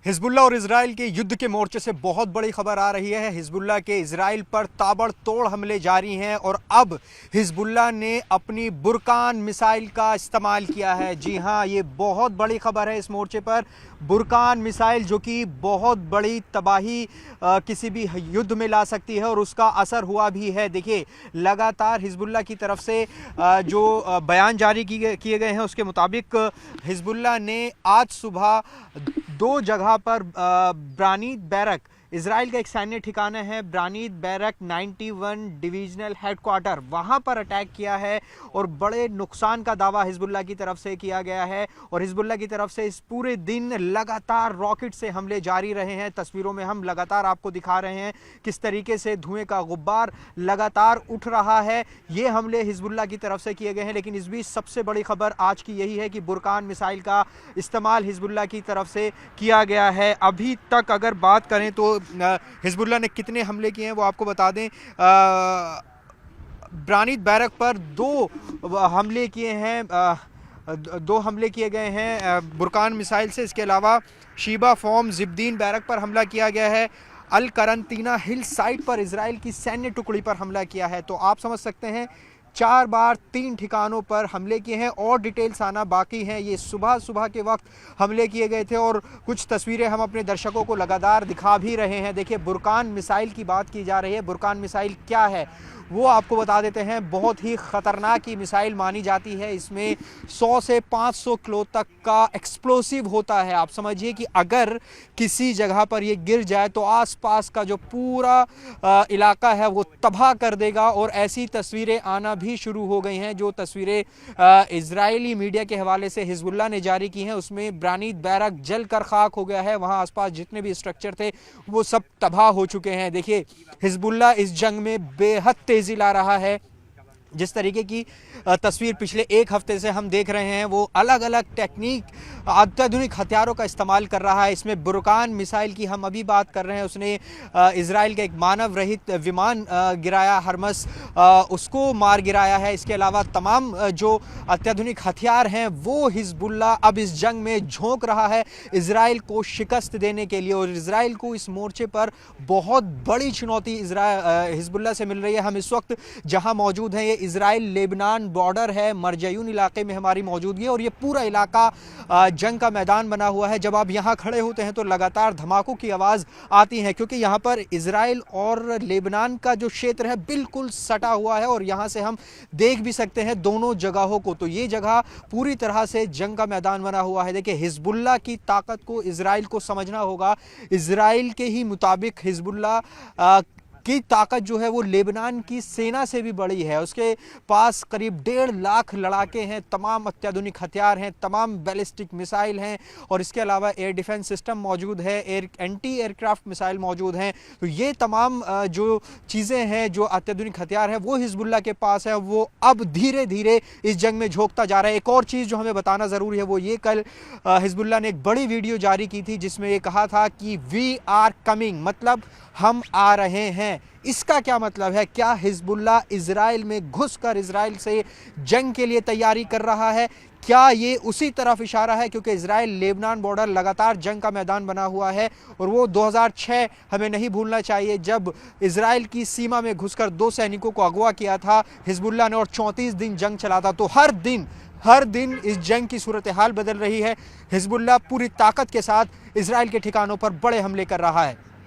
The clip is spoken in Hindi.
हिजबुल्लाह और इजराइल के युद्ध के मोर्चे से बहुत बड़ी खबर आ रही है। हिजबुल्लाह के इजराइल पर ताबड़तोड़ हमले जारी हैं और अब हिजबुल्लाह ने अपनी बुरकान मिसाइल का इस्तेमाल किया है। जी हां, ये बहुत बड़ी खबर है इस मोर्चे पर। बुरकान मिसाइल जो कि बहुत बड़ी तबाही किसी भी युद्ध में ला सकती है और उसका असर हुआ भी है। देखिए, लगातार हिजबुल्लाह की तरफ से जो बयान जारी किए गए हैं उसके मुताबिक हिजबुल्लाह ने आज सुबह दो जगह पर ब्रानीत बैरक, इजराइल का एक सैन्य ठिकाना है ब्रानीत बैरक 91 डिवीजनल हेडक्वार्टर, वहां पर अटैक किया है और बड़े नुकसान का दावा हिजबुल्लाह की तरफ से किया गया है। और हिजबुल्लाह की तरफ से इस पूरे दिन लगातार रॉकेट से हमले जारी रहे हैं। तस्वीरों में हम लगातार आपको दिखा रहे हैं किस तरीके से धुएं का गुब्बार लगातार उठ रहा है। ये हमले हिजबुल्लाह की तरफ से किए गए हैं, लेकिन इस बीच सबसे बड़ी खबर आज की यही है कि बुरकान मिसाइल का इस्तेमाल हिजबुल्लाह की तरफ से किया गया है। अभी तक अगर बात करें तो हिजबुल्लाह ने कितने हमले किए हैं वो आपको बता दें। ब्रानीत बैरक पर दो हमले किए हैं, दो हमले किए गए हैं बुरकान मिसाइल से। इसके अलावा शीबा फॉर्म जिब्दीन बैरक पर हमला किया गया है। अल करंतीना हिल साइट पर इजराइल की सैन्य टुकड़ी पर हमला किया है। तो आप समझ सकते हैं 4 बार 3 ठिकानों पर हमले किए हैं और डिटेल्स आना बाकी हैं। ये सुबह सुबह के वक्त हमले किए गए थे और कुछ तस्वीरें हम अपने दर्शकों को लगातार दिखा भी रहे हैं। देखिए, बुरकान मिसाइल की बात की जा रही है। बुरकान मिसाइल क्या है वो आपको बता देते हैं। बहुत ही ख़तरनाक ही मिसाइल मानी जाती है। इसमें 100 से 500 किलो तक का एक्सप्लोसिव होता है। आप समझिए कि अगर किसी जगह पर ये गिर जाए तो आसपास का जो पूरा इलाका है वो तबाह कर देगा। और ऐसी तस्वीरें आना भी शुरू हो गई हैं। जो तस्वीरें इजरायली मीडिया के हवाले से हिजबुल्लाह ने जारी की हैं उसमें ब्रानीत बैरक जल कर खाक हो गया है। वहाँ आसपास जितने भी स्ट्रक्चर थे वो सब तबाह हो चुके हैं। देखिए, हिजबुल्लाह इस जंग में बेहद तेजी ला रहा है। जिस तरीके की तस्वीर पिछले एक हफ्ते से हम देख रहे हैं वो अलग अलग टेक्निक, अत्याधुनिक हथियारों का इस्तेमाल कर रहा है। इसमें बुरकान मिसाइल की हम अभी बात कर रहे हैं, उसने इजराइल का एक मानव रहित विमान गिराया, हरमस, उसको मार गिराया है। इसके अलावा तमाम जो अत्याधुनिक हथियार हैं वो हिजबुल्लाह अब इस जंग में झोंक रहा है इजराइल को शिकस्त देने के लिए। और इजराइल को इस मोर्चे पर बहुत बड़ी चुनौती हिजबुल्लाह से मिल रही है। हम इस वक्त जहां मौजूद हैं ये इजराइल लेबनान बॉर्डर है, मरजयून इलाके में हमारी मौजूदगी है और ये पूरा इलाका जंग का मैदान बना हुआ है। जब आप यहाँ खड़े होते हैं तो लगातार धमाकों की आवाज़ आती है, क्योंकि यहाँ पर इजराइल और लेबनान का जो क्षेत्र है बिल्कुल सटा हुआ है और यहाँ से हम देख भी सकते हैं दोनों जगहों को। तो ये जगह पूरी तरह से जंग का मैदान बना हुआ है। देखिए, हिजबुल्लाह की ताकत को इजराइल को समझना होगा। इजराइल के ही मुताबिक हिजबुल्लाह की ताकत जो है वो लेबनान की सेना से भी बड़ी है। उसके पास करीब 1.5 लाख लड़ाके हैं, तमाम अत्याधुनिक हथियार हैं, तमाम बैलिस्टिक मिसाइल हैं और इसके अलावा एयर डिफेंस सिस्टम मौजूद है, एंटी एयरक्राफ्ट मिसाइल मौजूद हैं। तो ये तमाम जो चीज़ें हैं, जो अत्याधुनिक हथियार हैं वो हिजबुल्लाह के पास है। वो अब धीरे धीरे इस जंग में झोंकता जा रहा है। एक और चीज़ जो हमें बताना ज़रूरी है वो ये, कल हिजबुल्लाह ने एक बड़ी वीडियो जारी की थी जिसमें ये कहा था कि वी आर कमिंग, मतलब हम आ रहे हैं। इसका क्या मतलब है? क्या हिजबुल्लाह इजराइल में घुसकर इजराइल से जंग के लिए तैयारी कर रहा है? क्या ये उसी तरफ इशारा है? क्योंकि इजराइल लेबनान बॉर्डर लगातार जंग का मैदान बना हुआ है और वो 2006 हमें नहीं भूलना चाहिए जब इजराइल की सीमा में घुसकर 2 सैनिकों को अगवा किया था हिजबुल्लाह ने और 34 दिन जंग चला था। तो हर दिन इस जंग की सूरत हाल बदल रही है। हिजबुल्लाह पूरी ताकत के साथ इजराइल के ठिकानों पर बड़े हमले कर रहा है।